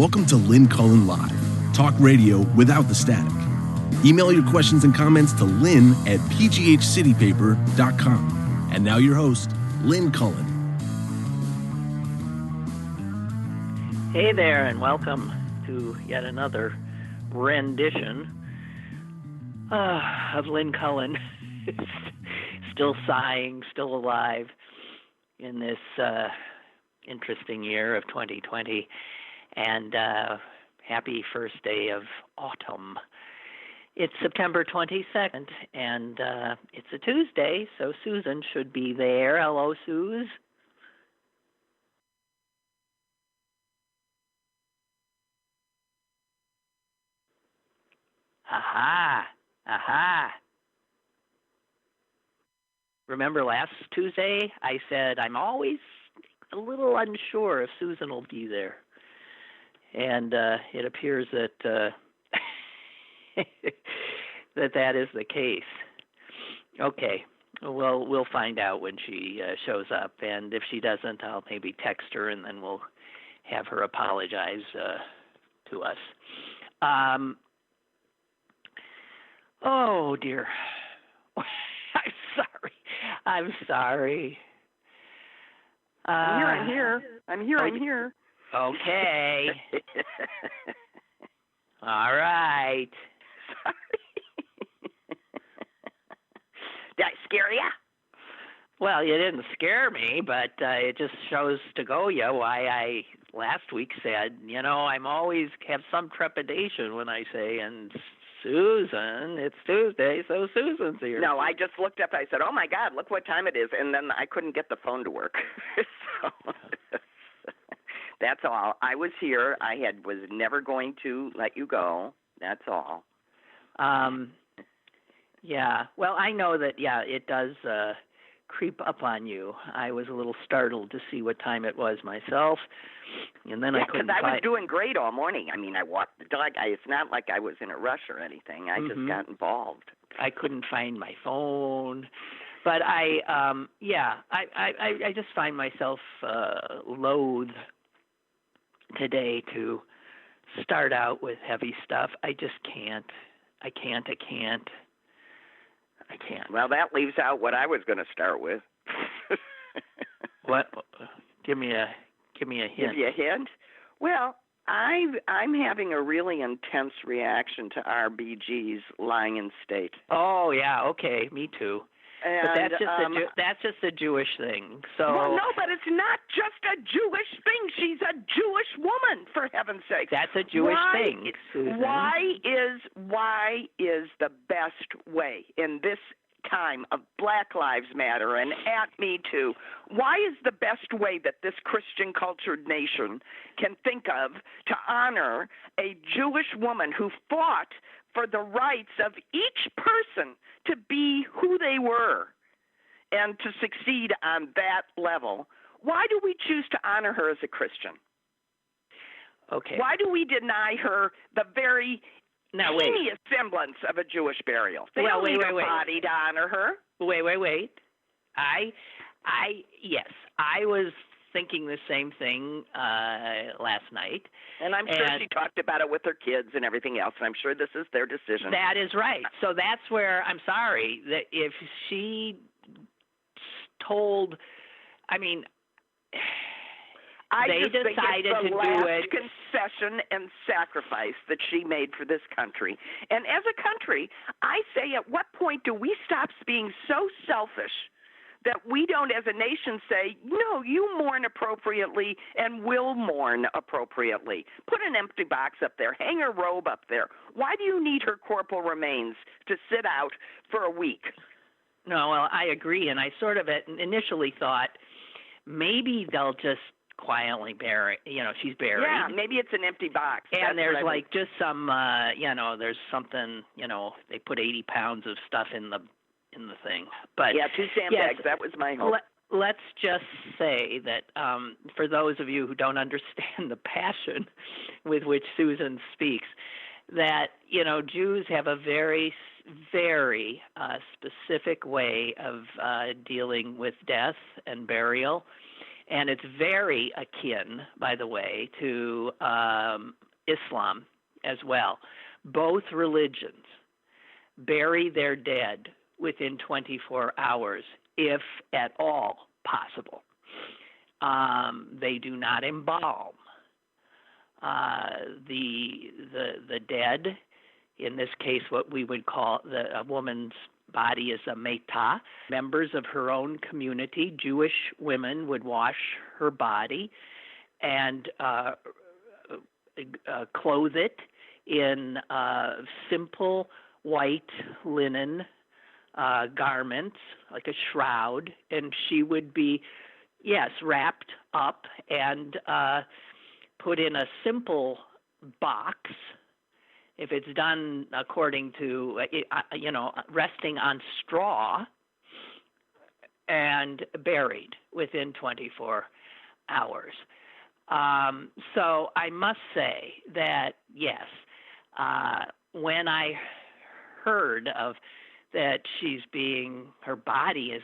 Welcome to Lynn Cullen Live, talk radio without the static. Email your questions and comments to lynn@pghcitypaper.com. And now your host, Lynn Cullen. Hey there, and welcome to yet another rendition of Lynn Cullen. Still sighing, still alive in this interesting year of 2020. And happy first day of autumn. It's September 22nd, and it's a Tuesday, so Susan should be there. Hello, Suze. Aha. Remember last Tuesday, I said I'm always a little unsure if Susan will be there. And it appears that that is the case. Okay, well, we'll find out when she shows up, and if she doesn't, I'll maybe text her, and then we'll have her apologize to us. Oh, dear. I'm sorry. I'm here. Okay. All right. Sorry. Did I scare ya? Well, you didn't scare me, but it just shows to go you why I last week said, I'm always have some trepidation when I say, and Susan, it's Tuesday, so Susan's here. No, I just looked up. I said, oh, my God, look what time it is. And then I couldn't get the phone to work. So that's all. I was here. I was never going to let you go. That's all. Yeah. Well, I know that, it does creep up on you. I was a little startled to see what time it was myself. And then I couldn't because I was doing great all morning. I mean, I walked the dog. It's not like I was in a rush or anything. I just got involved. I couldn't find my phone. But I just find myself loath today to start out with heavy stuff. I just can't. I can't. Well, that leaves out what I was going to start with. What? Give me a hint. Give you a hint? Well, I'm having a really intense reaction to RBG's lying in state. Oh yeah, okay, me too. And, but that's just a Jewish thing. So well, no, but it's not just a Jewish thing. She's a Jewish woman, for heaven's sake. That's a Jewish thing, Susan. Why is the best way in this time of Black Lives Matter and at Me Too, why is the best way that this Christian cultured nation can think of to honor a Jewish woman who fought for the rights of each person to be who they were and to succeed on that level? Why do we choose to honor her as a Christian? Okay. Why do we deny her the very teeniest semblance of a Jewish burial? They don't need a body to honor her. Wait. I was thinking the same thing last night. And I'm sure she talked about it with her kids and everything else, and I'm sure this is their decision. That is right. So that's where I'm sorry that if she told, they decided to do it. Concession and sacrifice that she made for this country. And as a country, I say, at what point do we stop being so selfish that we don't, as a nation, say, no, you mourn appropriately and will mourn appropriately? Put an empty box up there. Hang her robe up there. Why do you need her corporal remains to sit out for a week? No, well, I agree. And I sort of initially thought maybe they'll just quietly bury, she's buried. Yeah, maybe it's an empty box. And there's just some, there's something, they put 80 pounds of stuff in the thing. But yeah, 2 sandbags. That was my hope. Let's just say that for those of you who don't understand the passion with which Susan speaks, that, Jews have a very, very specific way of dealing with death and burial. And it's very akin, by the way, to Islam as well. Both religions bury their dead within 24 hours, if at all possible. They do not embalm the dead. In this case, what we would call a woman's body is a metah. Members of her own community, Jewish women, would wash her body and clothe it in simple white linen garments, like a shroud, and she would be, wrapped up and put in a simple box. If it's done according to, resting on straw, and buried within 24 hours. So I must say that, yes, when I heard of that her body is,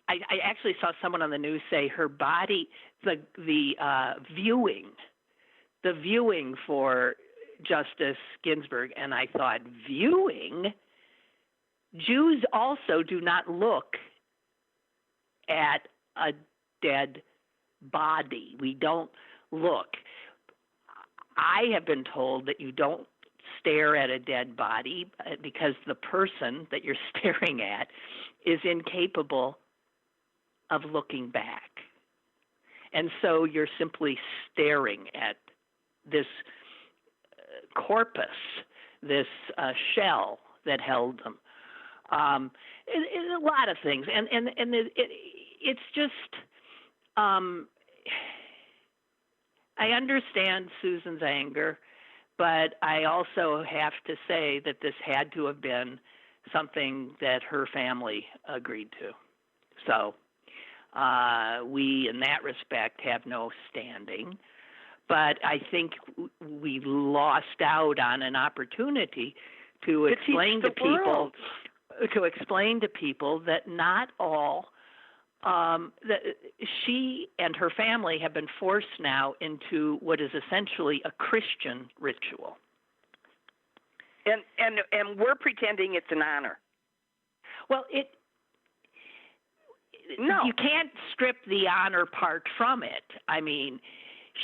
I actually saw someone on the news say her body, the viewing for Justice Ginsburg, and I thought, viewing? Jews also do not look at a dead body. We don't look. I have been told that you don't stare at a dead body because the person that you're staring at is incapable of looking back. And so you're simply staring at this corpus, this shell that held them. A lot of things, and it's just. I understand Susan's anger, but I also have to say that this had to have been something that her family agreed to. So we, in that respect, have no standing. But I think we lost out on an opportunity to explain to people that not all that she and her family have been forced now into what is essentially a Christian ritual. And we're pretending it's an honor. Well, you can't strip the honor part from it. I mean,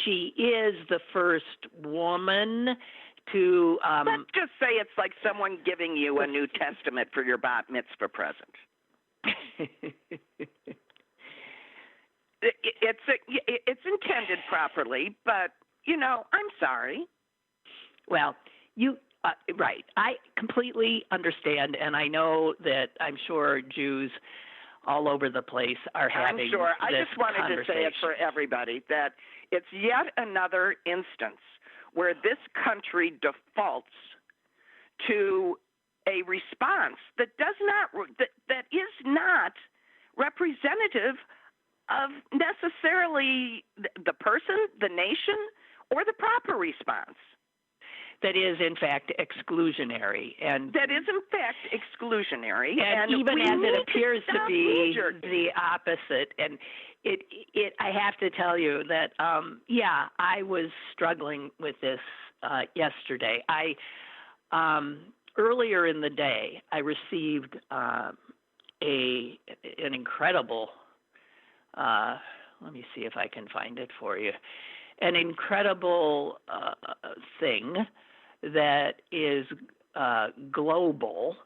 she is the first woman to... let's just say it's like someone giving you a New Testament for your bat mitzvah present. It's intended properly, but, I'm sorry. Well, right. I completely understand, and I know that I'm sure Jews all over the place are having I'm sure. I this just wanted to say it for everybody, that it's yet another instance where this country defaults to a response that is not representative of necessarily the person, the nation, or the proper response. That is, in fact, exclusionary. And even as it appears to be the opposite. And I have to tell you that, I was struggling with this yesterday. Earlier in the day, I received an incredible, let me see if I can find it for you, an incredible thing that is global,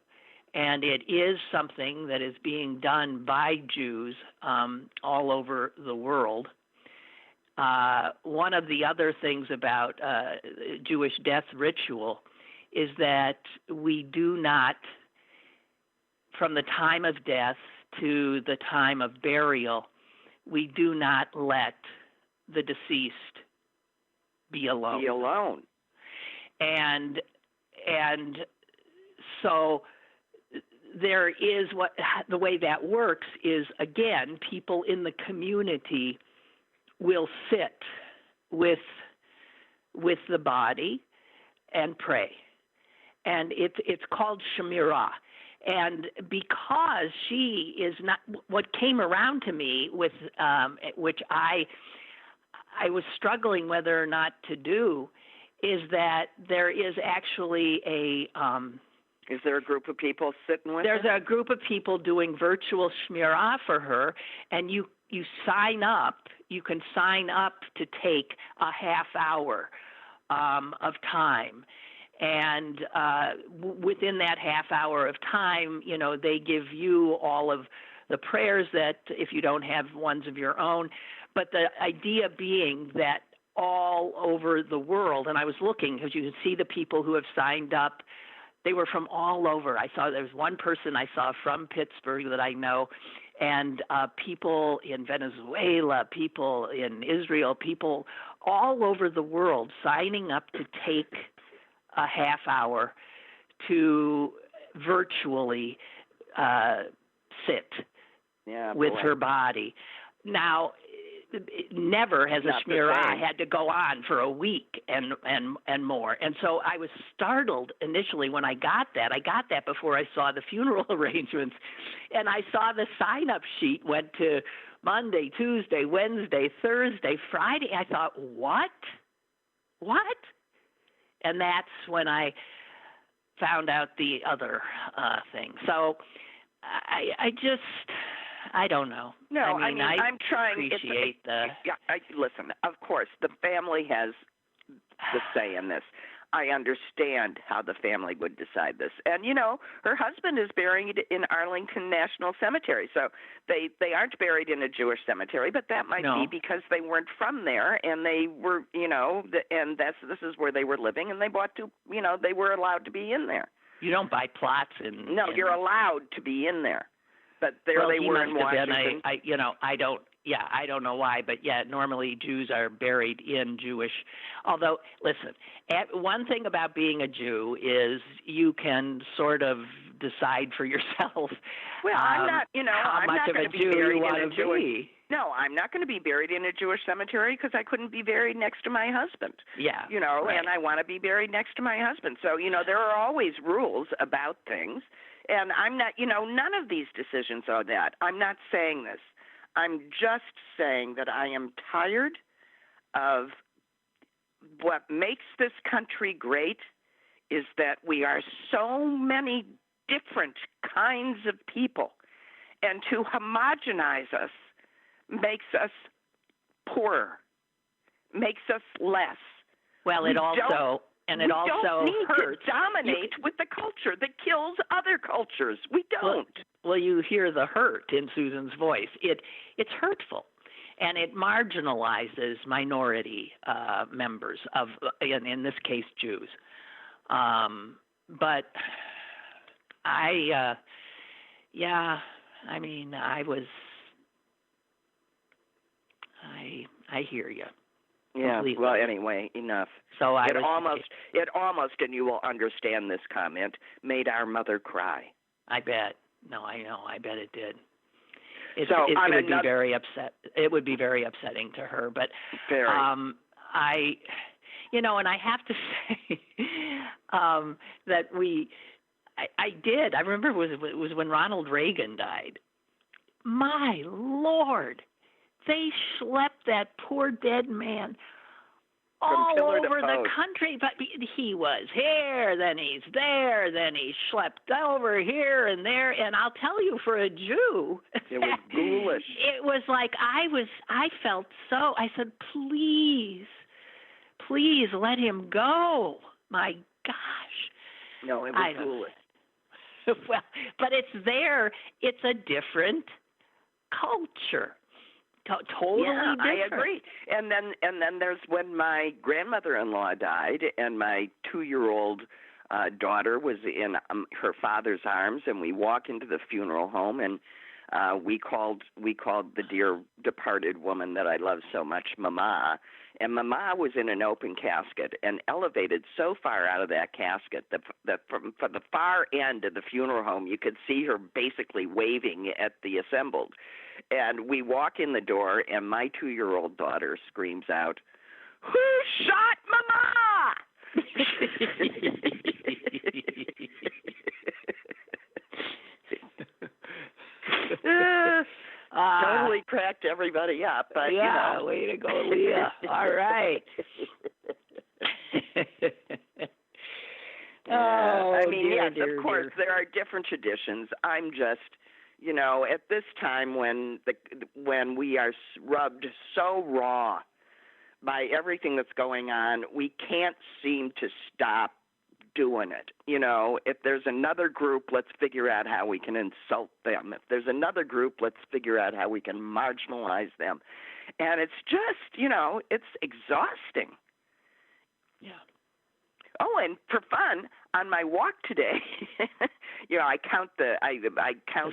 and it is something that is being done by Jews all over the world. One of the other things about Jewish death ritual is that we do not, from the time of death to the time of burial, we do not let the deceased be alone. And so there is the way that works is, again, people in the community will sit with the body and pray. And it's called Shemirah. And because she is not, what came around to me with, which I was struggling whether or not to do, is that there is actually a is there a group of people sitting with her? There's a group of people doing virtual shmirah for her, and you sign up. You can sign up to take a half hour of time. And within that half hour of time, you know, they give you all of the prayers that if you don't have ones of your own. But the idea being that all over the world, and I was looking because you can see the people who have signed up. They were from all over. I saw there was one person I saw from Pittsburgh that I know, and people in Venezuela, people in Israel, people all over the world signing up to take a half hour to virtually sit with her body. Now, never has a shmirah had to go on for a week and more. And so I was startled initially when I got that. I got that before I saw the funeral arrangements. And I saw the sign-up sheet went to Monday, Tuesday, Wednesday, Thursday, Friday. I thought, what? And that's when I found out the other thing. So I don't know. No, I mean I'm trying. Appreciate listen, of course, the family has the say in this. I understand how the family would decide this. And, you know, her husband is buried in Arlington National Cemetery. So they aren't buried in a Jewish cemetery, but that might be because they weren't from there and they were, you know, and this is where they were living and they they were allowed to be in there. You don't buy plots in. No, you're allowed to be in there. But there they were in Washington. I don't know why, but normally Jews are buried in Jewish. Although, listen, one thing about being a Jew is you can sort of decide for yourself. Well, I'm not, how I'm much not of going a to be Jew buried you in want a to Jewish. be. No, I'm not going to be buried in a Jewish cemetery because I couldn't be buried next to my husband. Yeah. Right. And I want to be buried next to my husband. So, there are always rules about things. And I'm not, none of these decisions are that. I'm not saying this. I'm just saying that I am tired of what makes this country great is that we are so many different kinds of people. And to homogenize us makes us poorer, makes us less. Well, it also don't need hurts. to dominate with the culture that kills other cultures. We don't. Well, you hear the hurt in Susan's voice. It's hurtful, and it marginalizes minority members of, in this case, Jews. But I hear you. Yeah. Completely. Well, anyway, enough. So it almost, and you will understand this comment, made our mother cry. I bet. No, I know. I bet it did. It would be very upset. It would be very upsetting to her. But very. And I have to say that I did. I remember it was when Ronald Reagan died. My Lord. They schlepped that poor dead man all over the country. But he was here, then he's there, then he's schlepped over here and there. And I'll tell you, for a Jew, it was ghoulish. It was like I felt so. I said, please let him go. My gosh. No, it was ghoulish. Well, but it's there. It's a different culture. Totally different. I agree. And then there's when my grandmother-in-law died, and my 2-year-old daughter was in her father's arms, and we walk into the funeral home, and we called the dear departed woman that I love so much Mama, and Mama was in an open casket and elevated so far out of that casket that from the far end of the funeral home you could see her basically waving at the assembled. And we walk in the door, and my 2-year-old daughter screams out, "Who shot Mama?" Totally cracked everybody up, but yeah, you know. way to go, Leah. All right. I mean, dear, yes, dear, of course, dear. there are different traditions. I'm just, you know, at this time when we are rubbed so raw by everything that's going on, we can't seem to stop doing it. You know, if there's another group, let's figure out how we can insult them. If there's another group, let's figure out how we can marginalize them. And it's just, you know, it's exhausting. Yeah. Oh, and for fun, on my walk today, you know, I count the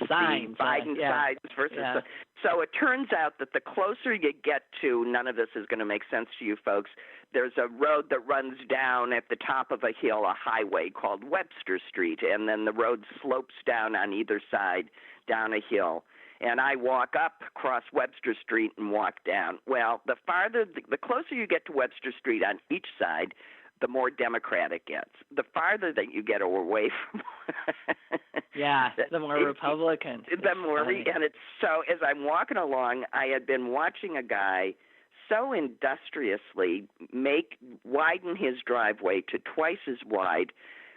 signs, Biden sides versus the. So it turns out that the closer you get to, none of this is going to make sense to you folks. There's a road that runs down at the top of a hill, a highway called Webster Street, and then the road slopes down on either side down a hill. And I walk up across Webster Street and walk down. Well, the closer you get to Webster Street on each side, the more Democratic it gets. The farther that you get away from, the more Republican. The more, and it's so. As I'm walking along, I had been watching a guy so industriously widen his driveway to twice as wide,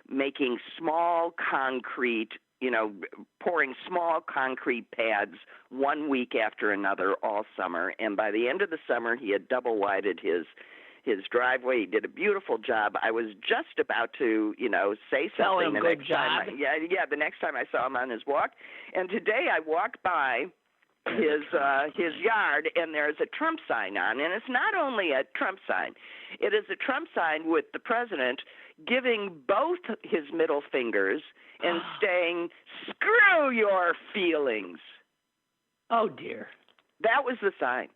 making small concrete, you know, pouring small concrete pads 1 week after another all summer, and by the end of the summer, he had double widened his driveway. He did a beautiful job. I was just about to, you know, say something the next time. The next time I saw him on his walk. And today I walked by his yard, and there's a Trump sign on. And it's not only a Trump sign. It is a Trump sign with the president giving both his middle fingers and saying, "Screw your feelings." Oh, dear. That was the sign.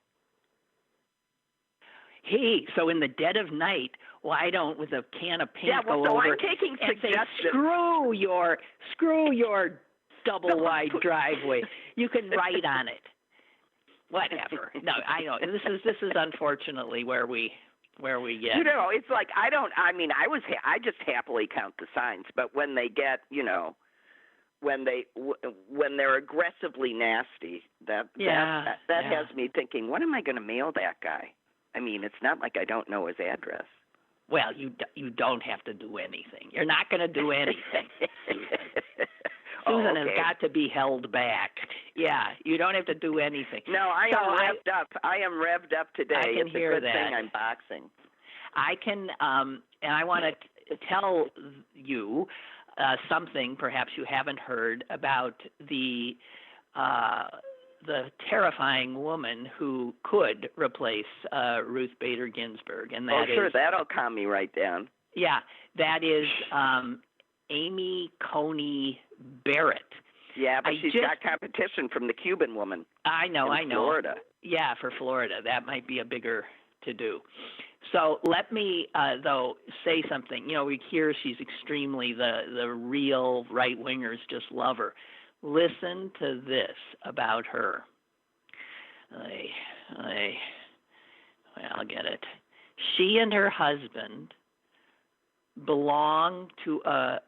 Hey, so in the dead of night, why don't, with a can of paint, go so over I'm taking and say, suggestions. screw your double wide driveway. You can write on it. Whatever. No, I know. This is unfortunately where we get. You know, it's like I just happily count the signs, but when they get, you know, when they're aggressively nasty, that has me thinking, what am I going to mail that guy? I mean, it's not like I don't know his address. Well, you don't have to do anything. You're not going to do anything, Susan. Susan has got to be held back. Yeah, you don't have to do anything. No, I am revved up. I am revved up today. I can hear that. It's a good thing I'm boxing. I can, and I want to tell you something perhaps you haven't heard about the terrifying woman who could replace Ruth Bader Ginsburg, and that is, that'll calm me right down. Yeah, that is Amy Coney Barrett. Yeah, but she's got competition from the Cuban woman. I know. Florida. Yeah, for Florida, that might be a bigger to do. So let me though say something. You know, we hear she's extremely the real right wingers just love her. Listen to this about her. I'll get it. She and her husband belong to a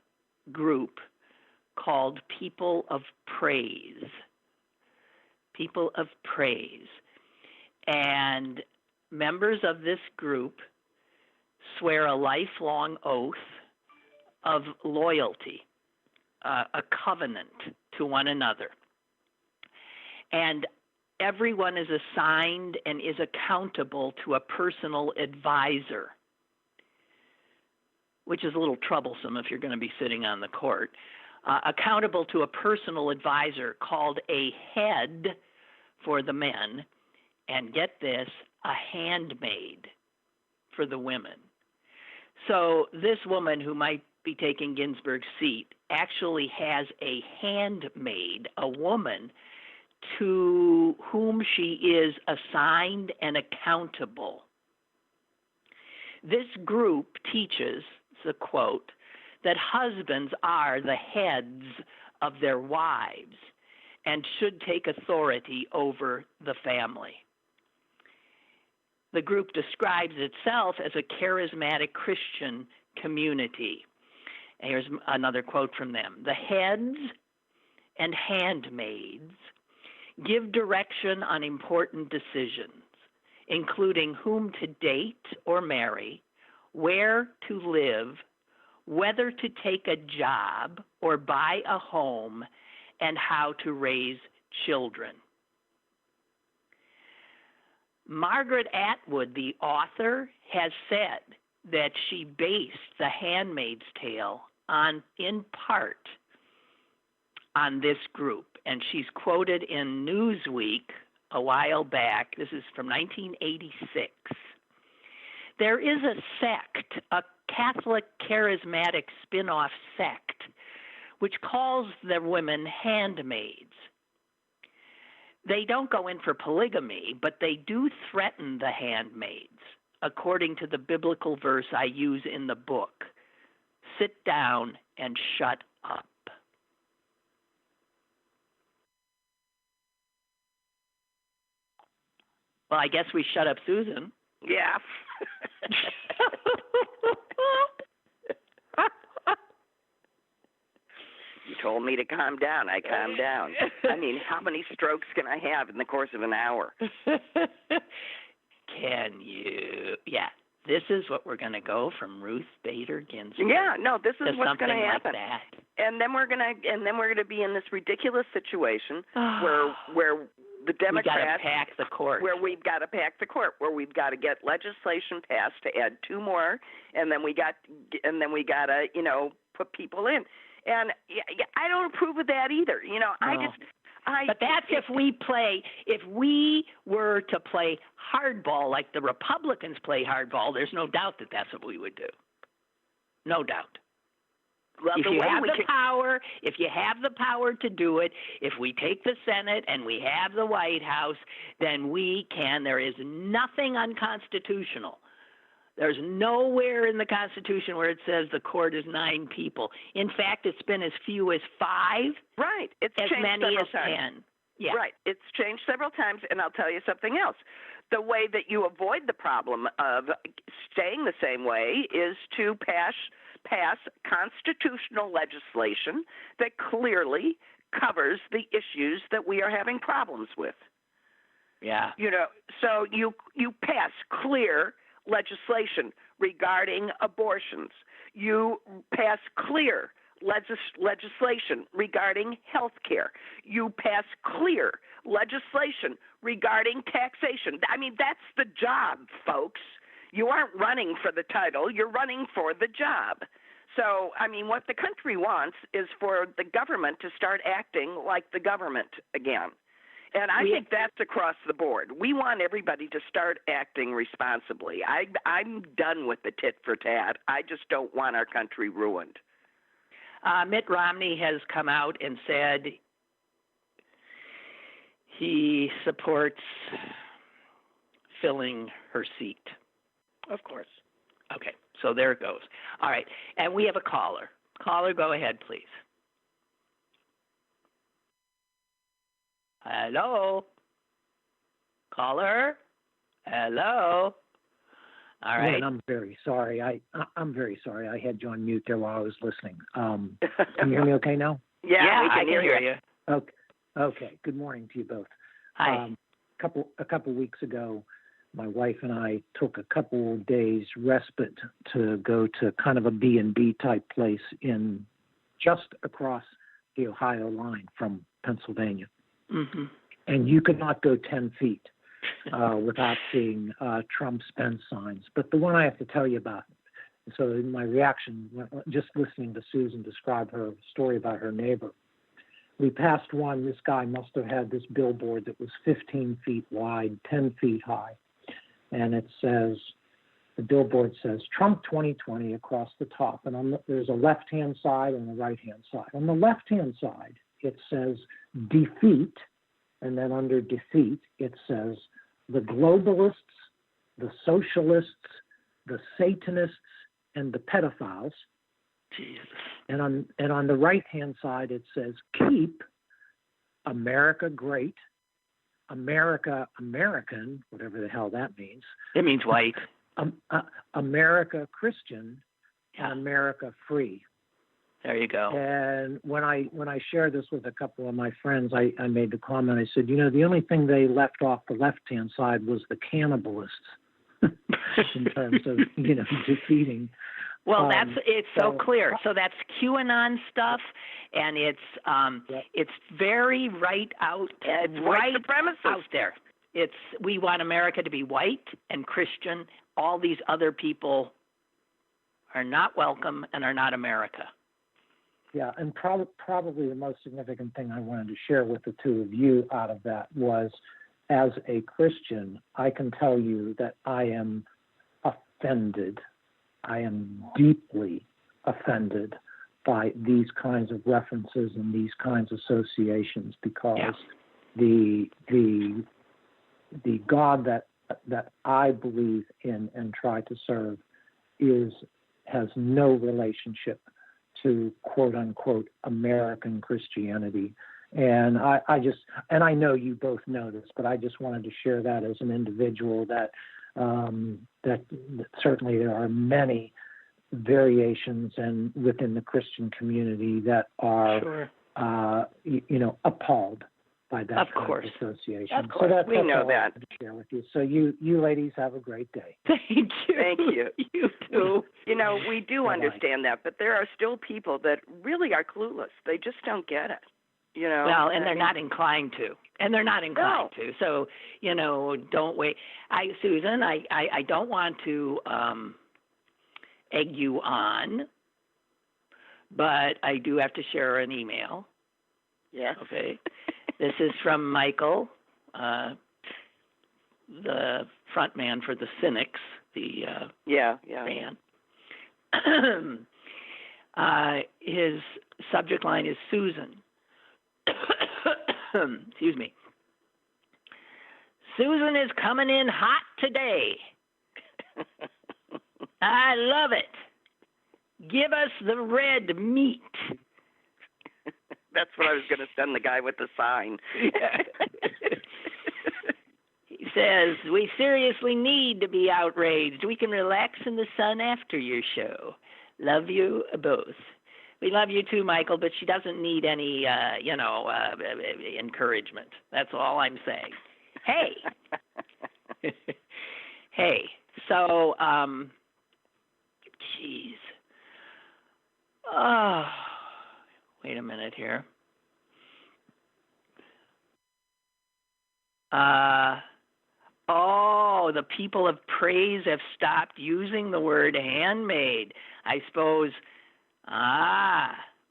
group called People of Praise. People of Praise. And members of this group swear a lifelong oath of loyalty, a covenant to one another. And everyone is assigned and is accountable to a personal advisor, which is a little troublesome if you're going to be sitting on the court. Accountable to a personal advisor called a head for the men, and get this, a handmaid for the women. So this woman who might be taking Ginsburg's seat actually has a handmaid, a woman to whom she is assigned and accountable. This group teaches, it's a quote, that husbands are the heads of their wives and should take authority over the family. The group describes itself as a charismatic Christian community. And here's another quote from them. The heads and handmaids give direction on important decisions, including whom to date or marry, where to live, whether to take a job or buy a home, and how to raise children. Margaret Atwood, the author, has said that she based The Handmaid's Tale in part on this group, and she's quoted in Newsweek a while back. This is from 1986. There is a sect, a Catholic charismatic spin-off sect, which calls their women handmaids. They don't go in for polygamy, but they do threaten the handmaids, according to the biblical verse I use in the book. Sit down and shut up. Well, I guess we shut up Susan. Yeah. You told me to calm down. I calmed down. I mean, how many strokes can I have in the course of an hour? Can you? Yeah. This is what we're going to go from Ruth Bader Ginsburg. Yeah, no, this is what's going to happen. Like that. And then we're going to be in this ridiculous situation where the Democrats, we got to pack the court. Where we've got to pack the court, where we've got to get legislation passed to add 2 more, and then we got to put people in. And I don't approve of that either. But that's if we were to play hardball like the Republicans play hardball, there's no doubt that that's what we would do. No doubt. Well, if you have the power to do it, if we take the Senate and we have the White House, then we can. There is nothing unconstitutional. There's nowhere in the Constitution where it says the court is 9 people. In fact, it's been as few as 5. Right. It's as changed many as times. 10. Yeah. Right. It's changed several times, and I'll tell you something else. The way that you avoid the problem of staying the same way is to pass constitutional legislation that clearly covers the issues that we are having problems with. Yeah. So you pass clear legislation regarding abortions. You pass clear legislation regarding health care. You pass clear legislation regarding taxation. I mean, that's the job, folks. You aren't running for the title. You're running for the job. So, I mean, what the country wants is for the government to start acting like the government again. And I think that's across the board. We want everybody to start acting responsibly. I'm done with the tit for tat. I just don't want our country ruined. Mitt Romney has come out and said he supports filling her seat. Of course. Okay, so there it goes. All right, and we have a caller. Caller, go ahead, please. Hello? Caller? Hello? All right. Lynn, I'm very sorry. I'm very sorry. I had you on mute there while I was listening. Can you hear me okay now? Yeah, we can hear you. Okay. Good morning to you both. Hi. A couple weeks ago, my wife and I took a couple of days respite to go to kind of a B&B type place in just across the Ohio line from Pennsylvania. Mm-hmm. And you could not go 10 feet without seeing Trump spend signs. But the one I have to tell you about, so in my reaction, just listening to Susan describe her story about her neighbor, we passed one. This guy must have had this billboard that was 15 feet wide, 10 feet high. And it says, the billboard says, Trump 2020 across the top. And there's a left-hand side and a right-hand side. On the left-hand side, it says defeat, and then under defeat, it says the globalists, the socialists, the Satanists, and the pedophiles. Jesus. And on the right-hand side, it says keep America great, America American, whatever the hell that means. It means white. America Christian, and America free. There you go. And when I shared this with a couple of my friends, I made the comment. I said, the only thing they left off the left-hand side was the cannibalists in terms of defeating. Well, it's so clear. So that's QAnon stuff, and it's very right out, white supremacists out there. We want America to be white and Christian. All these other people are not welcome and are not America. Yeah, and probably the most significant thing I wanted to share with the two of you out of that was, as a Christian, I can tell you that I am offended. I am deeply offended by these kinds of references and these kinds of associations, because the God that I believe in and try to serve has no relationship to quote unquote American Christianity. And I know you both know this, but I just wanted to share that as an individual that certainly there are many variations and within the Christian community that are appalled by that of kind course. of association. Of course. So that's we know all that. I wanted to share with you. So you ladies have a great day. Thank you. Thank you. You too. We do understand that, but there are still people that really are clueless. They just don't get it. Well, and they're not inclined to. So, don't wait. Susan, I don't want to egg you on, but I do have to share an email. Yes. Okay. This is from Michael, the front man for the Cynics, the band. His subject line is Susan. Excuse me. Susan is coming in hot today. I love it. Give us the red meat. That's what I was going to send the guy with the sign. He says, we seriously need to be outraged. We can relax in the sun after your show. Love you both. We love you too, Michael, but she doesn't need any, encouragement. That's all I'm saying. Hey. Hey. So, geez. Oh, wait a minute here. The people of praise have stopped using the word handmade. I suppose,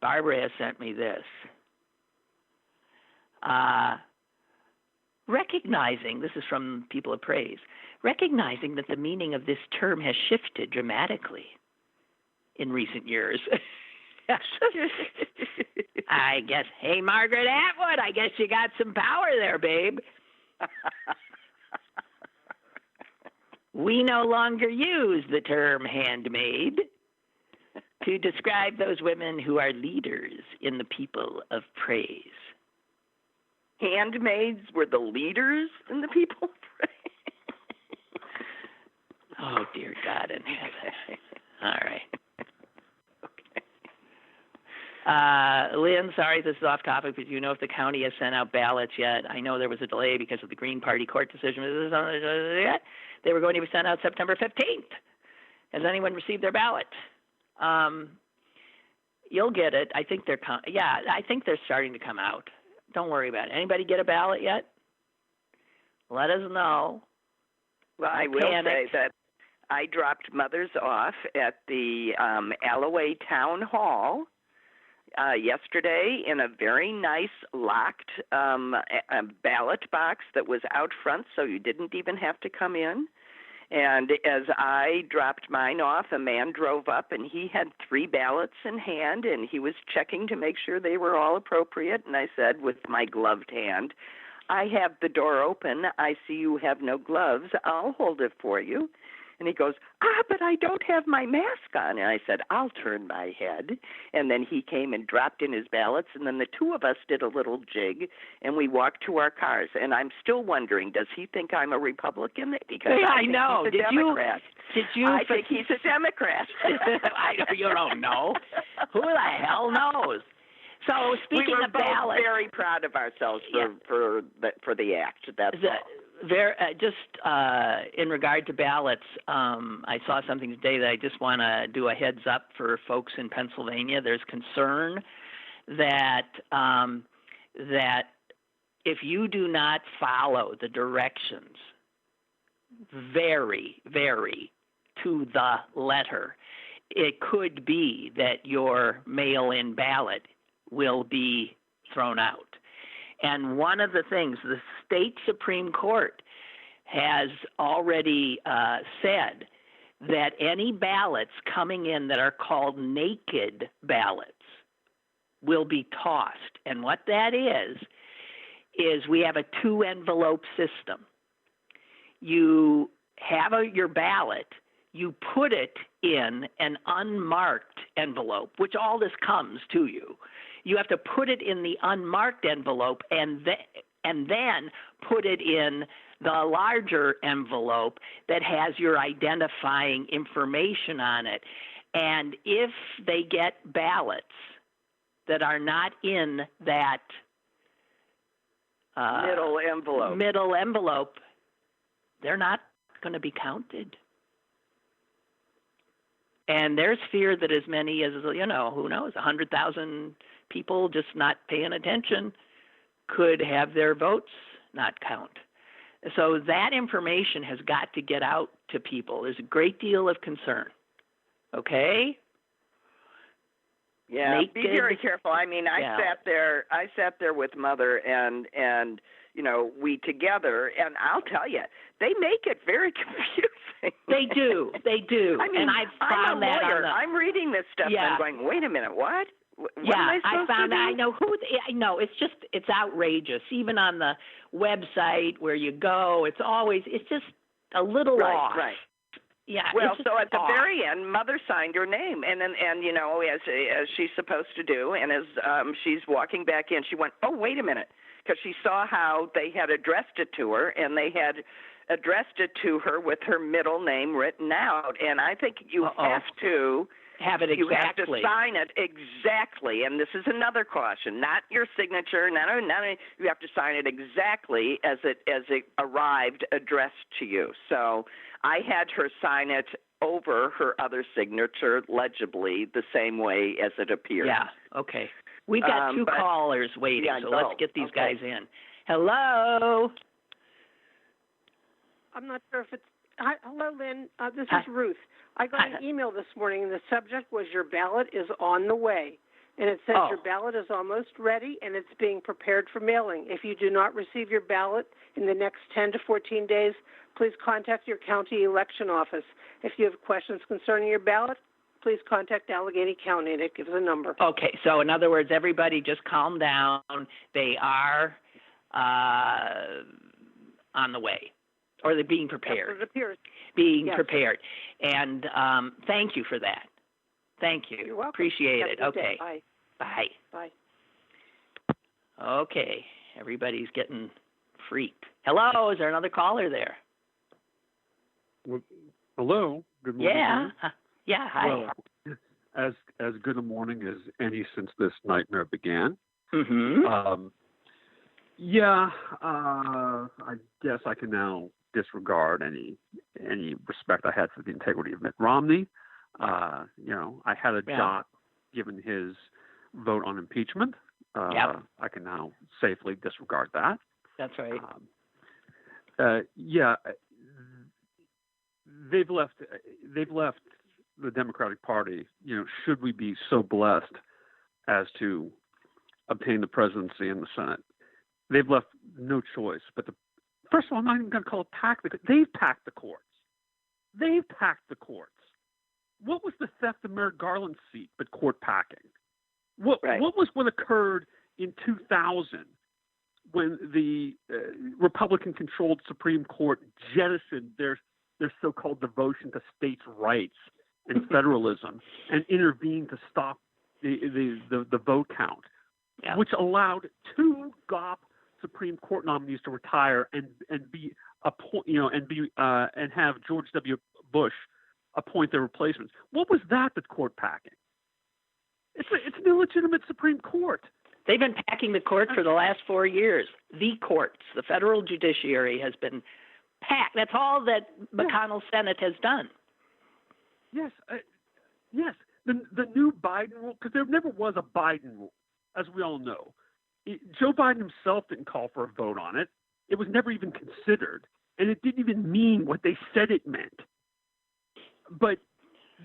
Barbara has sent me this. Recognizing, this is from people of praise, recognizing that the meaning of this term has shifted dramatically in recent years. I guess, hey, Margaret Atwood, I guess you got some power there, babe. We no longer use the term handmaid to describe those women who are leaders in the people of praise. Handmaids were the leaders in the people of praise? Oh, dear God in heaven. All right. Lynn, sorry this is off topic, but do you know if the county has sent out ballots yet? I know there was a delay because of the Green Party court decision. They were going to be sent out September 15th. Has anyone received their ballot? You'll get it. I think I think they're starting to come out. Don't worry about it. Anybody get a ballot yet? Let us know. Well, I will say that I dropped mothers off at the Alloway Town Hall yesterday in a very nice locked ballot box that was out front, so you didn't even have to come in. And as I dropped mine off, a man drove up, and he had 3 ballots in hand, and he was checking to make sure they were all appropriate. And I said, with my gloved hand, I have the door open. I see you have no gloves. I'll hold it for you. And he goes, but I don't have my mask on. And I said, I'll turn my head. And then he came and dropped in his ballots, and then the two of us did a little jig, and we walked to our cars. And I'm still wondering, does he think I'm a Republican? Because I know. He's a Democrat. I think he's a Democrat. You don't know. Who the hell knows? So speaking of ballots, we were very proud of ourselves for the act. That's all. Just in regard to ballots, I saw something today that I just want to do a heads up for folks in Pennsylvania. There's concern that that if you do not follow the directions very, very to the letter, it could be that your mail-in ballot will be thrown out. And one of the things, the state Supreme Court has already said that any ballots coming in that are called naked ballots will be tossed. And what that is we have a 2-envelope system. You have your ballot, you put it in an unmarked envelope, which all this comes to you. You have to put it in the unmarked envelope and then put it in the larger envelope that has your identifying information on it. And if they get ballots that are not in that middle envelope, they're not going to be counted. And there's fear that as many as, who knows, 100,000 people just not paying attention could have their votes not count. So that information has got to get out to people. There's a great deal of concern. Okay? Yeah, be very careful. I mean, I sat there with Mother and we together, and I'll tell you, they make it very confusing. They do. I mean, and I've found I'm a lawyer. I'm reading this stuff and I'm going, wait a minute, what? What am I supposed to do? I know I know. It's outrageous. Even on the website where you go, it's just a little off. Right. Yeah. Well, so at the very end, Mother signed her name, and as she's supposed to do, and as she's walking back in, she went, "Oh, wait a minute," because she saw how they had addressed it to her, and they had addressed it to her with her middle name written out, and I think you have to have it exactly. You have to sign it exactly, and this is another caution: not your signature, not you have to sign it exactly as it arrived, addressed to you. So I had her sign it over her other signature legibly, the same way as it appeared. Yeah. Okay. We've got two callers waiting, so let's get these guys in. Hello. I'm not sure if it's. Hi, hello, Lynn. This is Ruth. I got an email this morning, and the subject was "Your ballot is on the way," and it says your ballot is almost ready, and it's being prepared for mailing. If you do not receive your ballot in the next 10 to 14 days, please contact your county election office. If you have questions concerning your ballot, please contact Allegheny County, and it gives a number. Okay, so in other words, everybody just calm down. They are on the way. Or they're being prepared. That's what it appears. Being prepared. And thank you for that. Thank you. You're welcome. Appreciate it. Okay. Bye. Bye. Bye. Okay. Everybody's getting freaked. Hello. Is there another caller there? Well, hello. Good morning. Yeah. Yeah. Hi. Well, as good a morning as any since this nightmare began. Mm-hmm. I guess I can now disregard any respect I had for the integrity of Mitt Romney. I had a jot given his vote on impeachment. I can now safely disregard that. That's right. They've left the Democratic Party. Should we be so blessed as to obtain the presidency and the Senate, they've left no choice but first of all, I'm not even going to call it they've packed the courts. They've packed the courts. What was the theft of Merrick Garland's seat but court packing? What was what occurred in 2000 when the Republican-controlled Supreme Court jettisoned their their so-called devotion to states' rights and federalism and intervened to stop the vote count, which allowed 2 GOP Supreme Court nominees to retire and have George W. Bush appoint their replacements. What was that court packing? It's an illegitimate Supreme Court. They've been packing the court for the last 4 years. The courts, the federal judiciary, has been packed. That's all that McConnell's Senate has done. Yes, yes. The new Biden rule, because there never was a Biden rule, as we all know. Joe Biden himself didn't call for a vote on it. It was never even considered, and it didn't even mean what they said it meant. But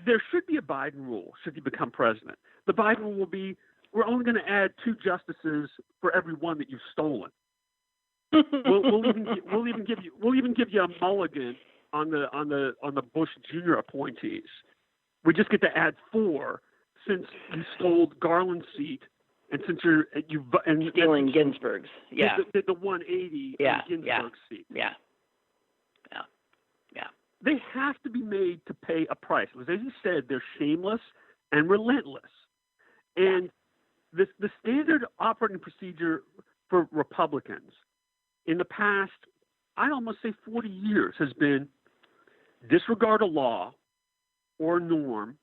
there should be a Biden rule should he become president. The Biden rule will be, we're only going to add 2 justices for every one that you've stolen. we'll even give you a mulligan on the Bush Jr. appointees. We just get to add 4 since you stole Garland's seat, and since you're stealing Ginsburg's, the 180 Ginsburg's seat. Yeah. They have to be made to pay a price. As you said, they're shameless and relentless. And the standard operating procedure for Republicans in the past, I'd almost say 40 years, has been disregard a law or norm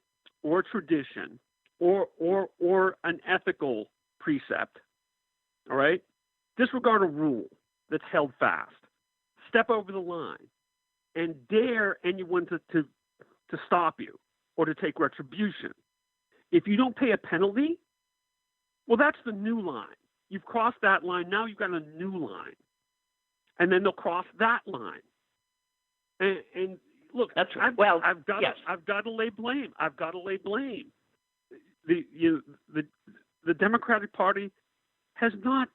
or tradition or an ethical precept, all right? Disregard a rule that's held fast. Step over the line and dare anyone to stop you or to take retribution. If you don't pay a penalty, well, that's the new line. You've crossed that line. Now you've got a new line. And then they'll cross that line. And look, that's right. I've got to lay blame. I've got to lay blame. The Democratic Party has not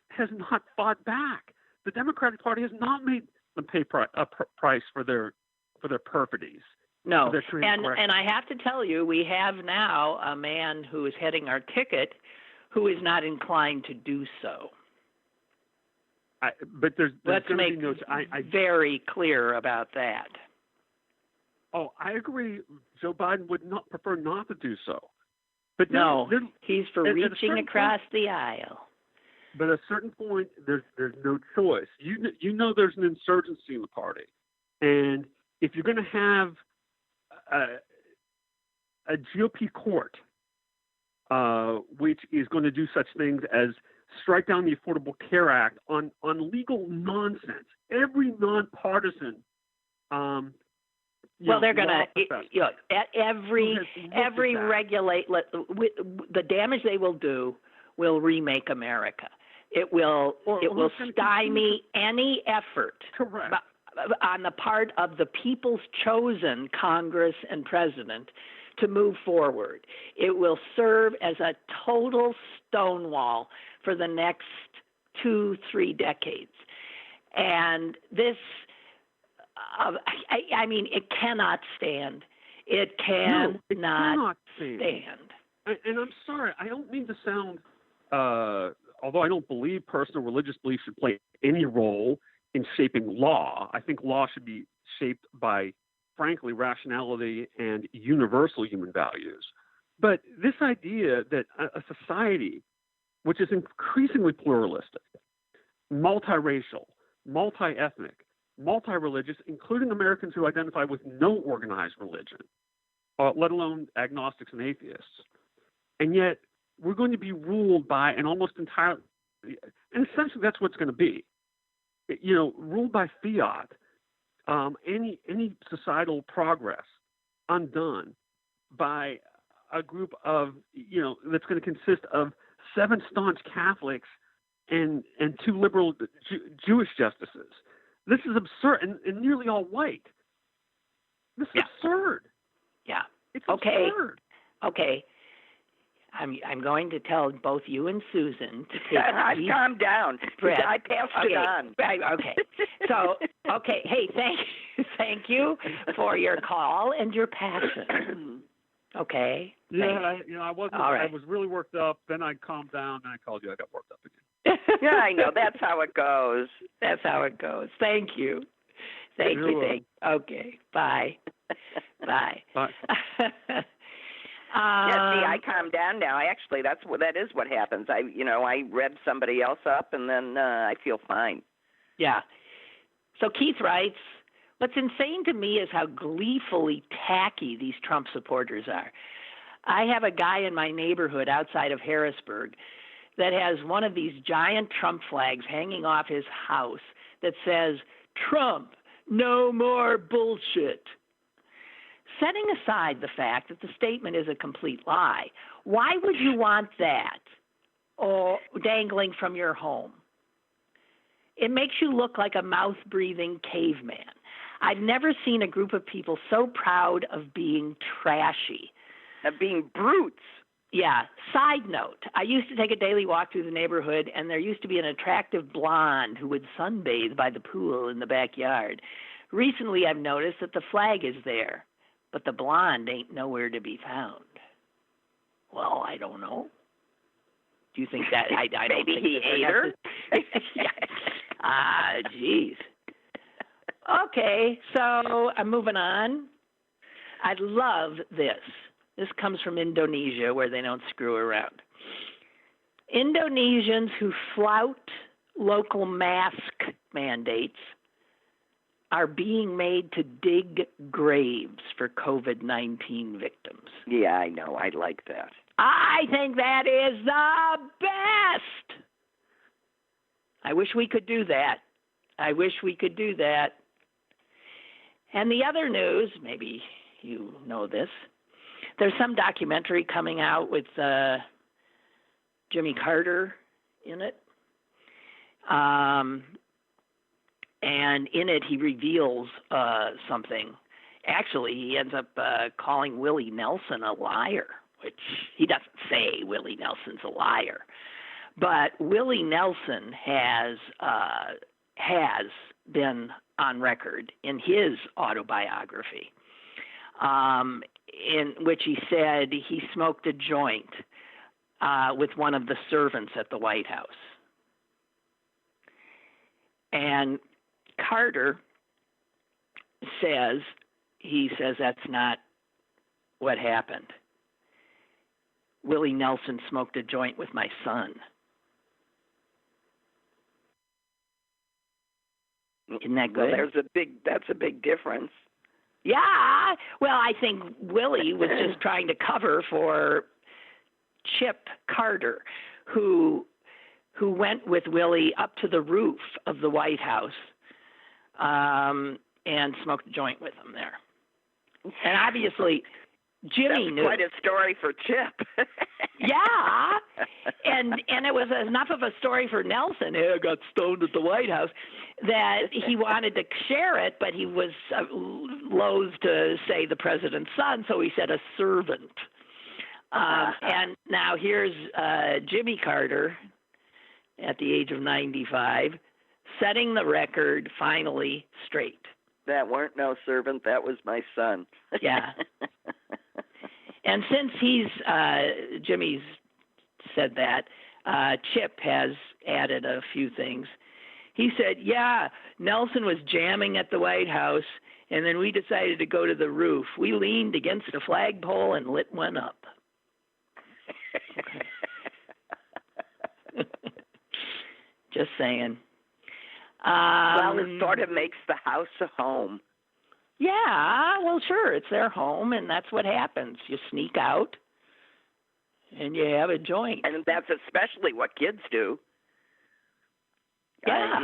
fought back. The Democratic Party has not made them pay a price for their perfidies. No, and I have to tell you, we have now a man who is heading our ticket who is not inclined to do so. But let's make very clear about that. Oh, I agree. Joe Biden would not prefer not to do so. But he's for reaching across the aisle. But at a certain point, there's no choice. You know there's an insurgency in the party, and if you're going to have a GOP court, which is going to do such things as strike down the Affordable Care Act on legal nonsense, every nonpartisan. They're going to every regulate the damage they will do will remake America. It will stymie any effort on the part of the people's chosen Congress and president to move forward. It will serve as a total stonewall for the next 2-3 decades. And this, it cannot stand. It cannot stand. And I'm sorry, I don't mean to sound, although I don't believe personal religious belief should play any role in shaping law. I think law should be shaped by, frankly, rationality and universal human values. But this idea that a society which is increasingly pluralistic, multiracial, multi-ethnic, multi-religious, including Americans who identify with no organized religion, let alone agnostics and atheists, and yet we're going to be ruled by an almost entirely, and essentially that's what it's going to be, ruled by fiat. Any societal progress undone by a group of, that's going to consist of 7 staunch Catholics and 2 liberal Jewish justices. This is absurd, and nearly all white. This is absurd. Yeah. It's absurd. Okay. I'm going to tell both you and Susan to take calm down. I passed it on. Right. Okay. So, hey, thank you for your call and your passion. Okay. Yeah, I wasn't. Right. I was really worked up. Then I calmed down, and I called you. I got worked up again. Yeah, I know. That's how it goes. That's how it goes. Thank you. Thank you. Okay. Bye. Bye. Bye. Yeah, see, I calm down now. That is what happens. I rev somebody else up, and then I feel fine. Yeah. So Keith writes, what's insane to me is how gleefully tacky these Trump supporters are. I have a guy in my neighborhood outside of Harrisburg that has one of these giant Trump flags hanging off his house that says, Trump, no more bullshit. Setting aside the fact that the statement is a complete lie, why would you want that dangling from your home? It makes you look like a mouth-breathing caveman. I've never seen a group of people so proud of being trashy. Of being brutes. Yeah. Side note, I used to take a daily walk through the neighborhood, and there used to be an attractive blonde who would sunbathe by the pool in the backyard. Recently, I've noticed that the flag is there, but the blonde ain't nowhere to be found. Well, I don't know. Do you think that? I don't Maybe think he ate her? Geez. Okay, so I'm moving on. I love this. This comes from Indonesia, where they don't screw around. Indonesians who flout local mask mandates are being made to dig graves for COVID-19 victims. Yeah, I know. I like that. I think that is the best. I wish we could do that. And the other news, maybe you know this, there's some documentary coming out with Jimmy Carter in it. And in it, he reveals something. Actually, he ends up calling Willie Nelson a liar, which he doesn't say Willie Nelson's a liar. But Willie Nelson has been on record in his autobiography, in which he said he smoked a joint with one of the servants at the White House. And Carter says that's not what happened. Willie Nelson smoked a joint with my son. Isn't that good? Well, that's a big difference. Yeah. Well, I think Willie was just trying to cover for Chip Carter, who went with Willie up to the roof of the White House and smoked a joint with him there. And obviously, Jimmy knew. Quite a story for Chip. Yeah, and it was enough of a story for Nelson, who got stoned at the White House, that he wanted to share it, but he was loath to say the president's son, so he said a servant. And now here's Jimmy Carter at the age of 95, setting the record finally straight. That weren't no servant, that was my son. Yeah. And since Jimmy's said that, Chip has added a few things. He said, yeah, Nelson was jamming at the White House, and then we decided to go to the roof. We leaned against a flagpole and lit one up. Just saying. Well, it sort of makes the house a home. Yeah, well, sure, it's their home, and that's what happens. You sneak out, and you have a joint. And that's especially what kids do. Yeah,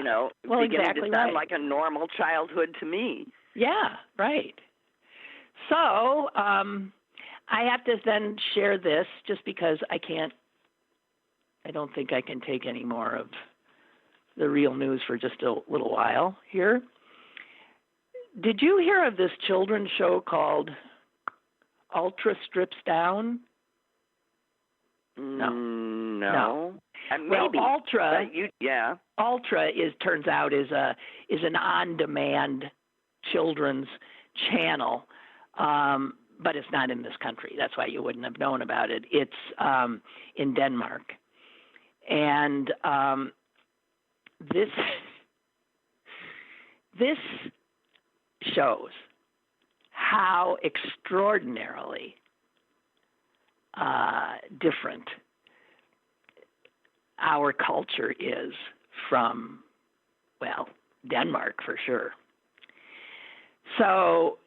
well, beginning exactly to sound right. like a normal childhood to me. Yeah, right. So I have to then share this just because I don't think I can take any more of the real news for just a little while here. Did you hear of this children's show called Ultra Strips Down? No. Maybe. Well, Ultra. Ultra turns out is an on-demand children's channel, but it's not in this country. That's why you wouldn't have known about it. It's in Denmark, and this shows how extraordinarily different our culture is from, well, Denmark for sure. So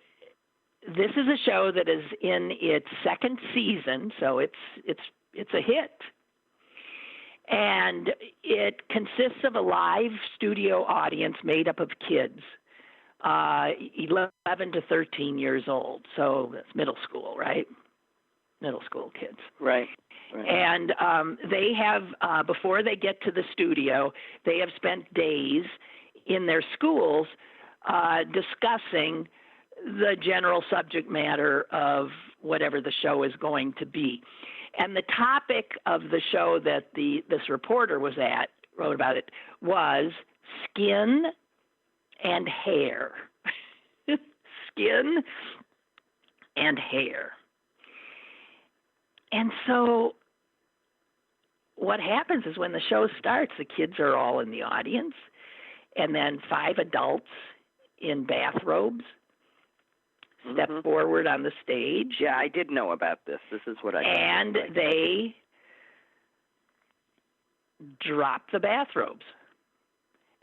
this is a show that is in its second season, so it's a hit. And it consists of a live studio audience made up of kids, 11 to 13 years old. So that's middle school, right? Middle school kids. Right. And they have, before they get to the studio, they have spent days in their schools discussing the general subject matter of whatever the show is going to be. And the topic of the show that this reporter wrote about it, was skin and hair. Skin and hair. And so what happens is when the show starts, the kids are all in the audience, and then 5 adults in bathrobes step forward on the stage. Yeah, I did know about this. This is what I And they drop the bathrobes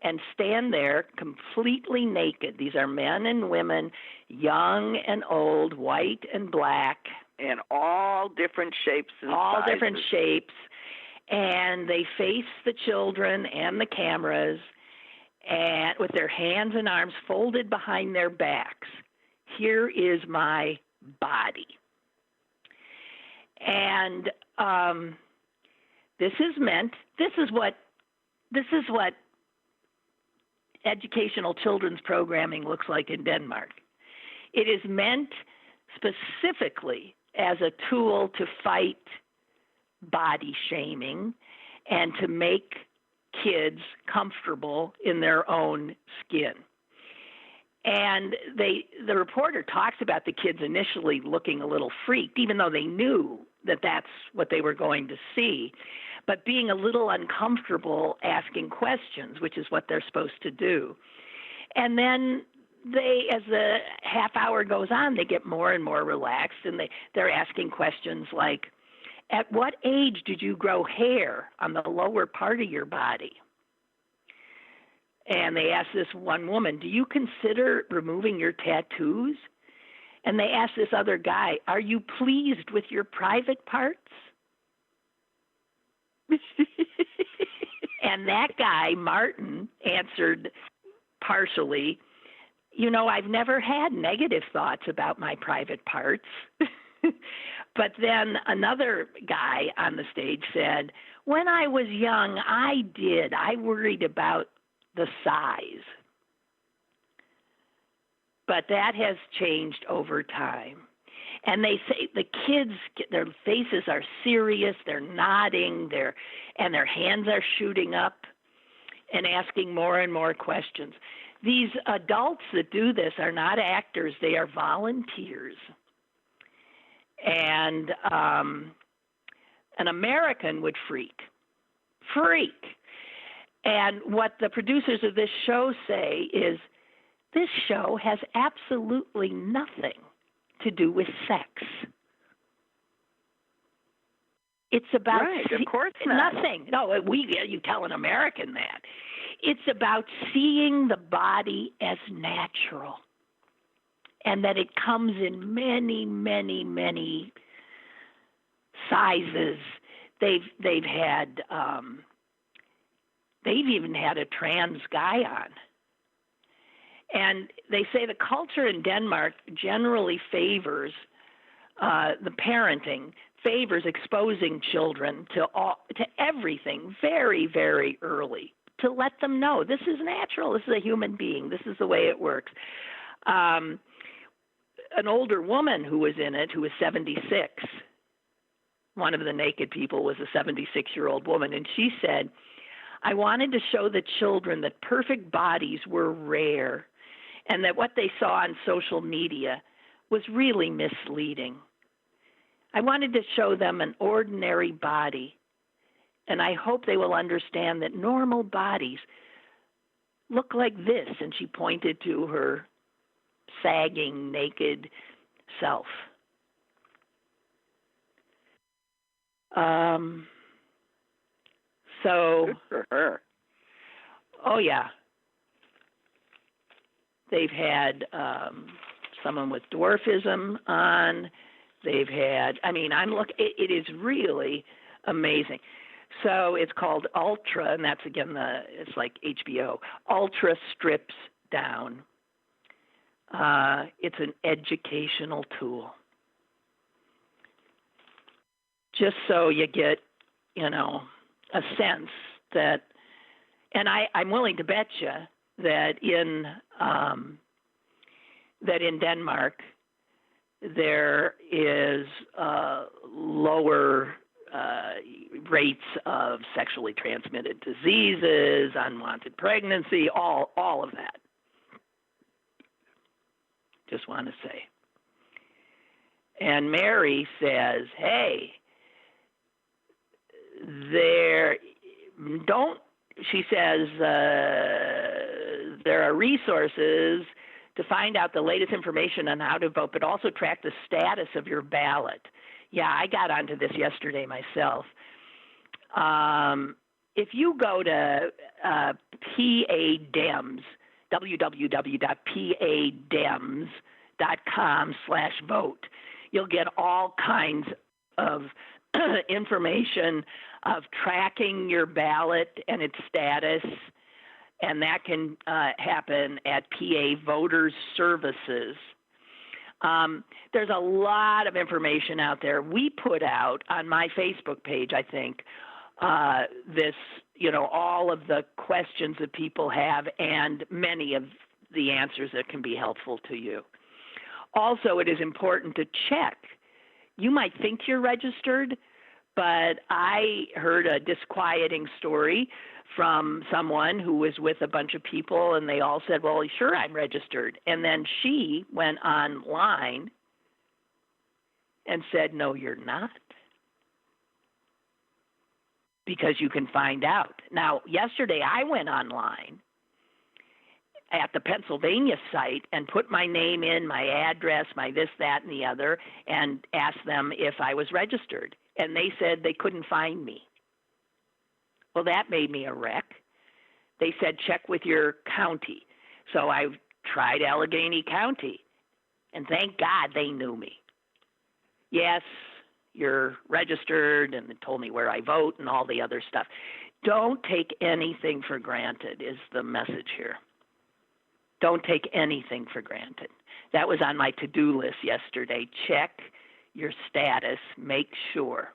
and stand there completely naked. These are men and women, young and old, white and black. And all different shapes and all sizes. Different shapes. And they face the children and the cameras, and with their hands and arms folded behind their backs. Here is my body. And this is what educational children's programming looks like in Denmark. It is meant specifically as a tool to fight body shaming and to make kids comfortable in their own skin. And the reporter talks about the kids initially looking a little freaked, even though they knew that that's what they were going to see, but being a little uncomfortable asking questions, which is what they're supposed to do. And then as the half hour goes on, they get more and more relaxed, and they're asking questions like, at what age did you grow hair on the lower part of your body? And they asked this one woman, do you consider removing your tattoos? And they asked this other guy, are you pleased with your private parts? And that guy, Martin, answered partially, I've never had negative thoughts about my private parts. But then another guy on the stage said, when I was young, I worried about the size. But that has changed over time. And they say the kids, their faces are serious, they're nodding, and their hands are shooting up and asking more and more questions. These adults that do this are not actors, they are volunteers. And an American would freak. And what the producers of this show say is, this show has absolutely nothing to do with sex. It's about of course not. Nothing. No, you tell an American that. It's about seeing the body as natural, and that it comes in many, many, many sizes. They've even had a trans guy on. And they say the culture in Denmark generally favors the parenting, favors exposing children to everything very, very early, to let them know this is natural, this is a human being, this is the way it works. An older woman who was in it, who was 76, one of the naked people was a 76-year-old woman, and she said, I wanted to show the children that perfect bodies were rare and that what they saw on social media was really misleading. I wanted to show them an ordinary body, and I hope they will understand that normal bodies look like this, and she pointed to her sagging, naked self. So, good for her. Oh yeah, they've had someone with dwarfism on. They've had. I mean, it is really amazing. So it's called Ultra, and that's again it's like HBO. Ultra Strips Down. It's an educational tool. Just so you get, a sense that, and I'm willing to bet you that in Denmark there is lower rates of sexually transmitted diseases, unwanted pregnancy, all of that. Just want to say. And Mary says, hey, she says, there are resources to find out the latest information on how to vote, but also track the status of your ballot. Yeah, I got onto this yesterday myself. If you go to PADEMS, www.padems.com/vote, you'll get all kinds of information of tracking your ballot and its status, and that can happen at PA Voters Services. There's a lot of information out there. We put out on my Facebook page, I think, this, all of the questions that people have and many of the answers that can be helpful to you. Also, it is important to check. You might think you're registered, but I heard a disquieting story from someone who was with a bunch of people, and they all said, well, sure, I'm registered. And then she went online and said, no, you're not, because you can find out. Now, yesterday I went online at the Pennsylvania site and put my name in, my address, my this, that, and the other, and asked them if I was registered. And they said they couldn't find me. Well, that made me a wreck. They said, check with your county. So I tried Allegheny County, and thank God they knew me. Yes, you're registered, and they told me where I vote and all the other stuff. Don't take anything for granted is the message here. Don't take anything for granted. That was on my to-do list yesterday. Check your status. Make sure.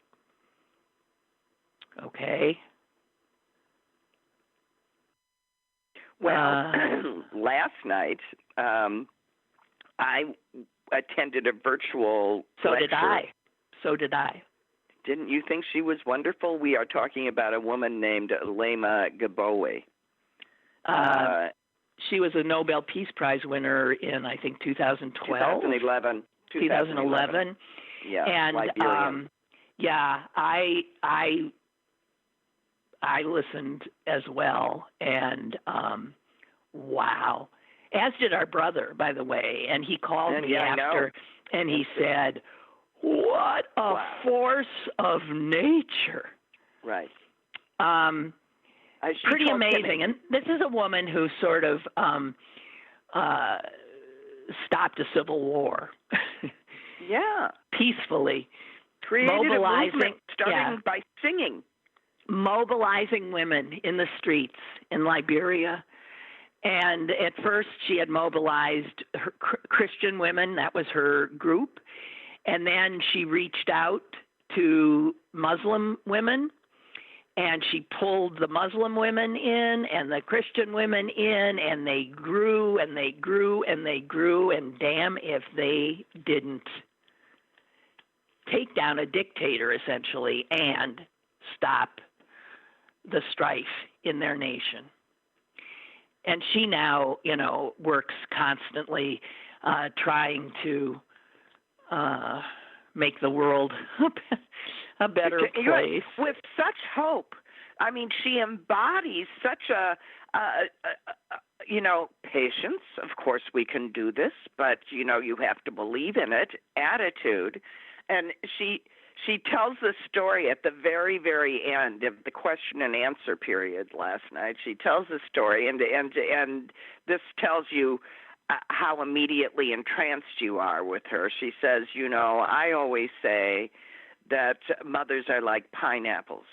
Okay? Well, last night I attended a virtual lecture. So did I. Didn't you think she was wonderful? We are talking about a woman named Lema Gabowe. She was a Nobel Peace Prize winner in, I think, 2012. 2011. Yeah, and Liberian. I listened as well, and wow. As did our brother, by the way, and he called me after, and he said, what a force of nature. Right. Pretty amazing. And this is a woman who sort of stopped a civil war. Yeah. Peacefully. Created a movement starting by singing. Mobilizing women in the streets in Liberia. And at first she had mobilized her Christian women. That was her group. And then she reached out to Muslim women, and she pulled the Muslim women in and the Christian women in, and they grew and they grew and they grew, and damn if they didn't take down a dictator, essentially, and stop the strife in their nation. And she now, works constantly trying to make the world a better place. With such hope. I mean, she embodies such a patience. Of course, we can do this, but you have to believe in it. Attitude, and she tells the story at the very, very end of the question and answer period last night. She tells the story, and this tells you how immediately entranced you are with her. She says, I always say that mothers are like pineapples.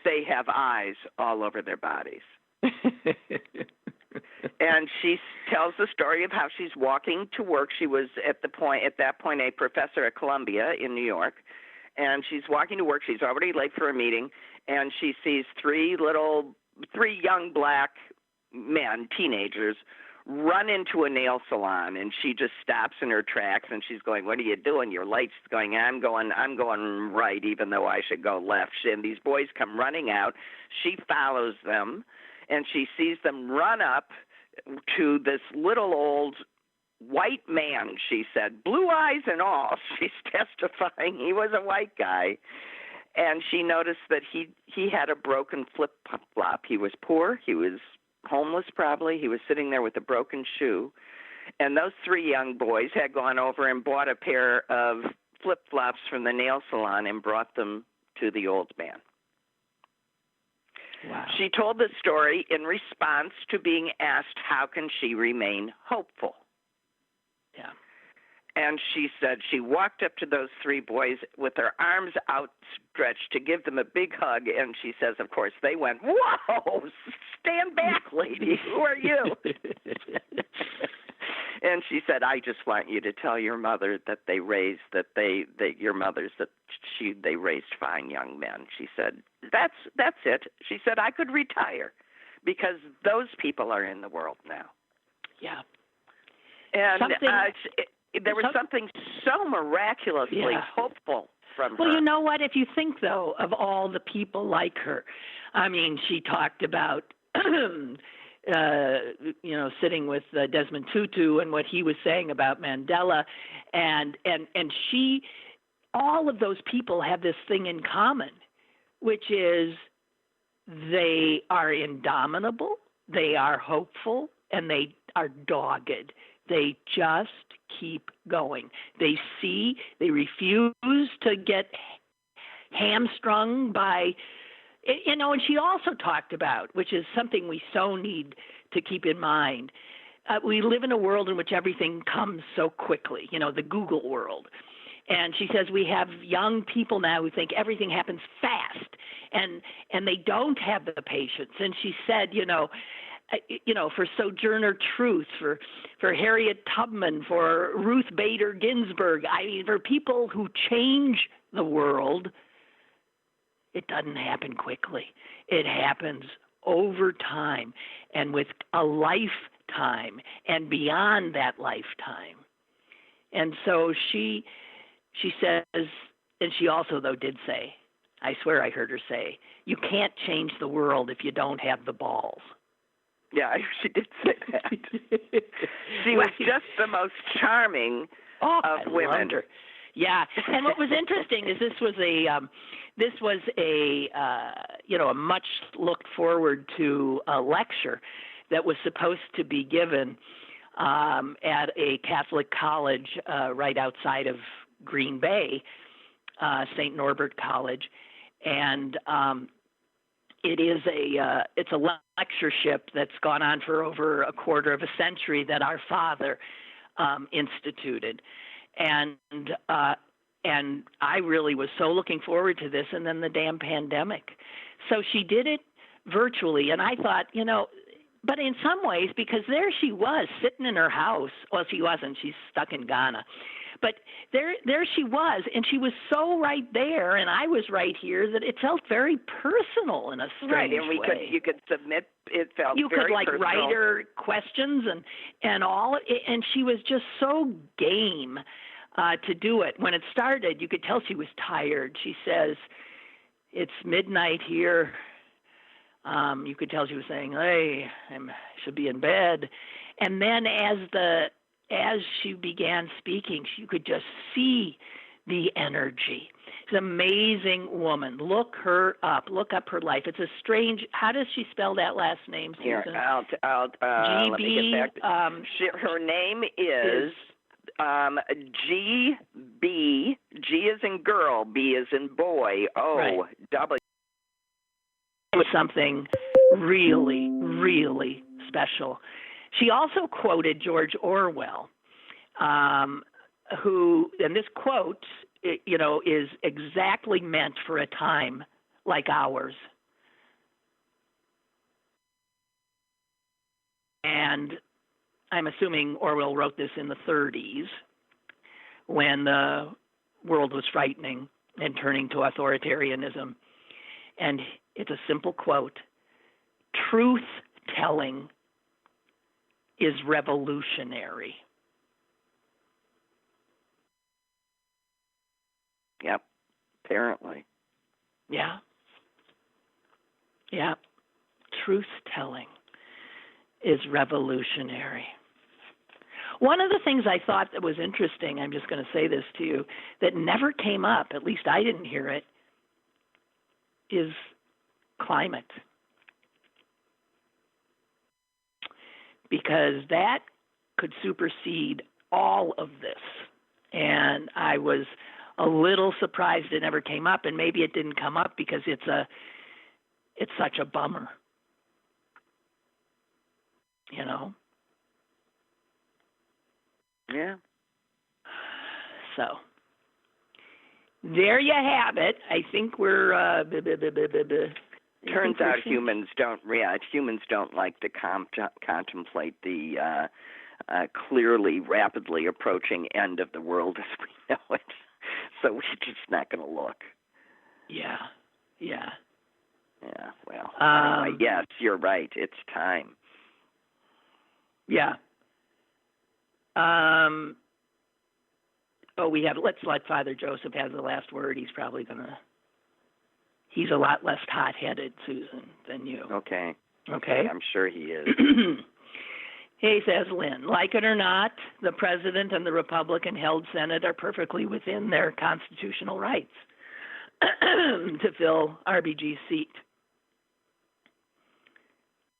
They have eyes all over their bodies. And she tells the story of how she's walking to work. She was at that point a professor at Columbia in New York, and she's walking to work. She's already late for a meeting, and she sees three young black men, teenagers, run into a nail salon, and she just stops in her tracks, and she's going, "What are you doing? You're late." She's going, I'm going right, even though I should go left. And these boys come running out. She follows them, and she sees them run up to this little old white man, she said, blue eyes and all. She's testifying he was a white guy. And she noticed that he had a broken flip-flop. He was poor. He was homeless probably. He was sitting there with a broken shoe. And those three young boys had gone over and bought a pair of flip-flops from the nail salon and brought them to the old man. Wow. She told the story in response to being asked how can she remain hopeful. Yeah. And she said she walked up to those three boys with her arms outstretched to give them a big hug, and she says, of course, they went, "Whoa, stand back, lady, who are you?" And she said, "I just want you to tell your mother that they raised they raised fine young men." She said, "That's it." She said, "I could retire because those people are in the world now." Yeah. And there was something so miraculously hopeful from her. Well, you know what? If you think, though, of all the people like her, I mean, she talked about sitting with Desmond Tutu and what he was saying about Mandela, and she, all of those people have this thing in common, which is they are indomitable, they are hopeful, and they are dogged. They just keep going. They refuse to get hamstrung by, and she also talked about, which is something we so need to keep in mind, we live in a world in which everything comes so quickly, the Google world. And she says we have young people now who think everything happens fast, and they don't have the patience. And she said, for Sojourner Truth, for Harriet Tubman, for Ruth Bader Ginsburg, for people who change the world, it doesn't happen quickly. It happens over time and with a lifetime and beyond that lifetime. And so she says, and she also, though, did say, I swear I heard her say, you can't change the world if you don't have the balls. Yeah, she did say that. She was just the most charming of women. Loved her. Yeah, and what was interesting is this was a much looked forward to lecture that was supposed to be given at a Catholic college right outside of Green Bay, St. Norbert College, and it's a lectureship that's gone on for over a quarter of a century that our father instituted, and I really was so looking forward to this, and then the damn pandemic. So she did it virtually, and I thought, but in some ways, because there she was sitting in her house. Well, she wasn't. She's stuck in Ghana. But there she was, and she was so right there, and I was right here, that it felt very personal in a strange way. Right, and you could submit. It felt you very could personal. Write her questions and all, and she was just so game to do it. When it started, you could tell she was tired. She says, "It's midnight here." You could tell she was saying, "Hey, I should be in bed," and then as she began speaking, you could just see the energy. She's an amazing woman. Look her up. Look up her life. It's a strange. How does she spell that last name, Susan? Here, let me get back. Her name is GB. G is in girl. B is in boy. O W. It was something really, really special. She also quoted George Orwell, who, and this quote, is exactly meant for a time like ours. And I'm assuming Orwell wrote this in the 30s when the world was frightening and turning to authoritarianism. And it's a simple quote: truth-telling is revolutionary. Yep, apparently. Yeah. Truth-telling is revolutionary. One of the things I thought that was interesting, I'm just going to say this to you, that never came up, at least I didn't hear it, is climate. Because that could supersede all of this. And I was a little surprised it never came up, and maybe it didn't come up because it's such a bummer. Yeah. So there you have it. I think we're turns out humans don't like to contemplate the clearly rapidly approaching end of the world as we know it. So we're just not going to look. Yeah. Well, anyway, yes, you're right. It's time. Yeah. Let's let Father Joseph have the last word. He's a lot less hot-headed, Susan, than you. Okay. Okay. I'm sure he is. He says, Lynn, like it or not, the president and the Republican-held Senate are perfectly within their constitutional rights to fill RBG's seat.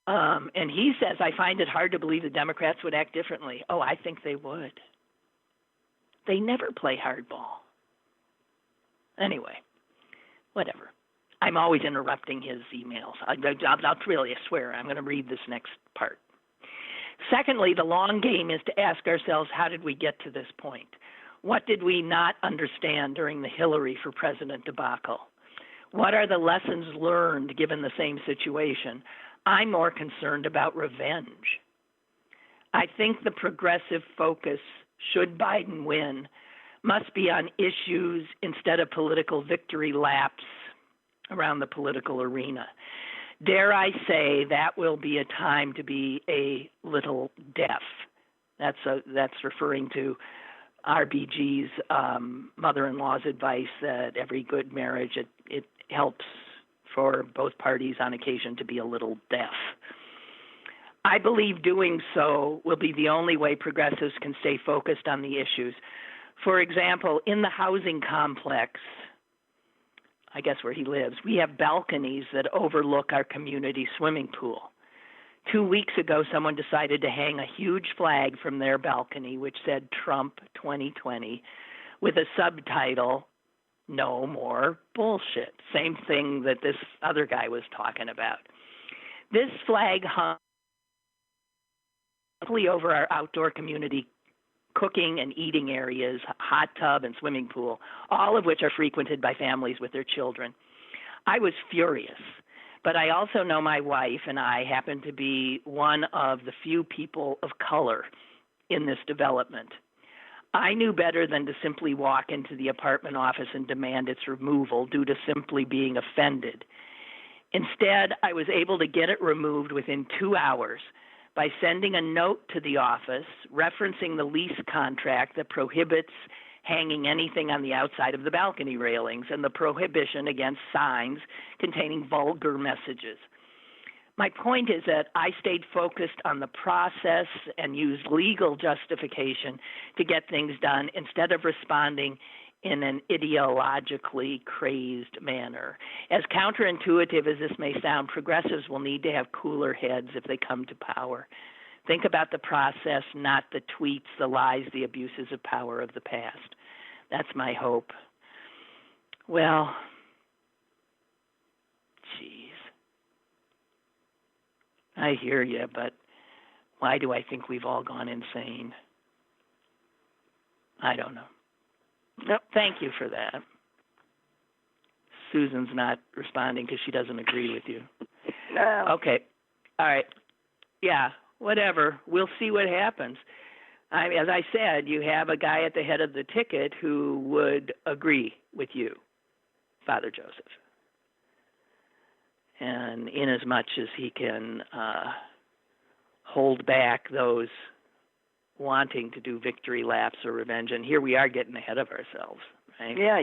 And he says, I find it hard to believe the Democrats would act differently. Oh, I think they would. They never play hardball. Anyway, whatever. I'm always interrupting his emails. I'll really swear I'm going to read this next part. Secondly, the long game is to ask ourselves, how did we get to this point? What did we not understand during the Hillary for President debacle? What are the lessons learned given the same situation? I'm more concerned about revenge. I think the progressive focus, should Biden win, must be on issues instead of political victory laps around the political arena. Dare I say that will be a time to be a little deaf. That's referring to RBG's mother-in-law's advice that every good marriage, it helps for both parties on occasion to be a little deaf. I believe doing so will be the only way progressives can stay focused on the issues. For example, in the housing complex, I guess where he lives, we have balconies that overlook our community swimming pool. 2 weeks ago, someone decided to hang a huge flag from their balcony which said Trump 2020 with a subtitle, No More Bullshit. Same thing that this other guy was talking about. This flag hung over our outdoor community cooking and eating areas, hot tub and swimming pool, all of which are frequented by families with their children. I was furious, but I also know my wife and I happen to be one of the few people of color in this development. I knew better than to simply walk into the apartment office and demand its removal due to simply being offended. Instead, I was able to get it removed within 2 hours by sending a note to the office referencing the lease contract that prohibits hanging anything on the outside of the balcony railings and the prohibition against signs containing vulgar messages. My point is that I stayed focused on the process and used legal justification to get things done instead of responding in an ideologically crazed manner. As counterintuitive as this may sound, progressives will need to have cooler heads if they come to power. Think about the process, not the tweets, the lies, the abuses of power of the past. That's my hope. Well, geez. I hear you, but why do I think we've all gone insane? I don't know. Nope, thank you for that. Susan's not responding because she doesn't agree with you. No. Okay. All right. Yeah, whatever. We'll see what happens. As I said, you have a guy at the head of the ticket who would agree with you, Father Joseph. And in as much as he can hold back those wanting to do victory laps or revenge, and here we are getting ahead of ourselves, right? Yeah.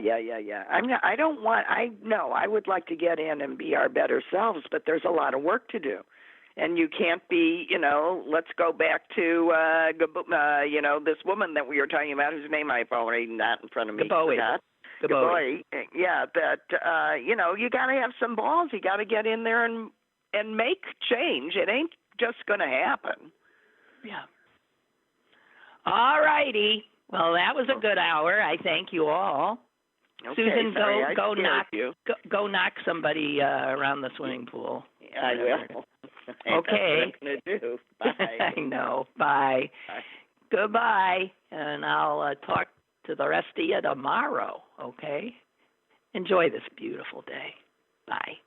I would like to get in and be our better selves, but there's a lot of work to do. And you can't be, let's go back to, this woman that we were talking about, whose name I've already not in front of me. Gaboy. Yeah, that, you got to have some balls. You got to get in there and make change. It ain't just going to happen. Yeah. All righty. Well, that was a good hour. I thank you all. Okay, Susan, sorry, go knock somebody around the swimming pool. I will. Okay. That's what I'm going to do. Bye. I know. Bye. Bye. Goodbye. And I'll talk to the rest of you tomorrow, okay? Enjoy this beautiful day. Bye.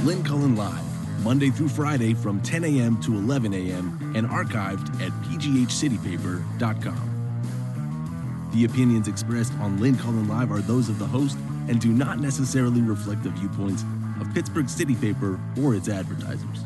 Lynn Cullen Live, Monday through Friday from 10 a.m. to 11 a.m. and archived at pghcitypaper.com. The opinions expressed on Lynn Cullen Live are those of the host and do not necessarily reflect the viewpoints of Pittsburgh City Paper or its advertisers.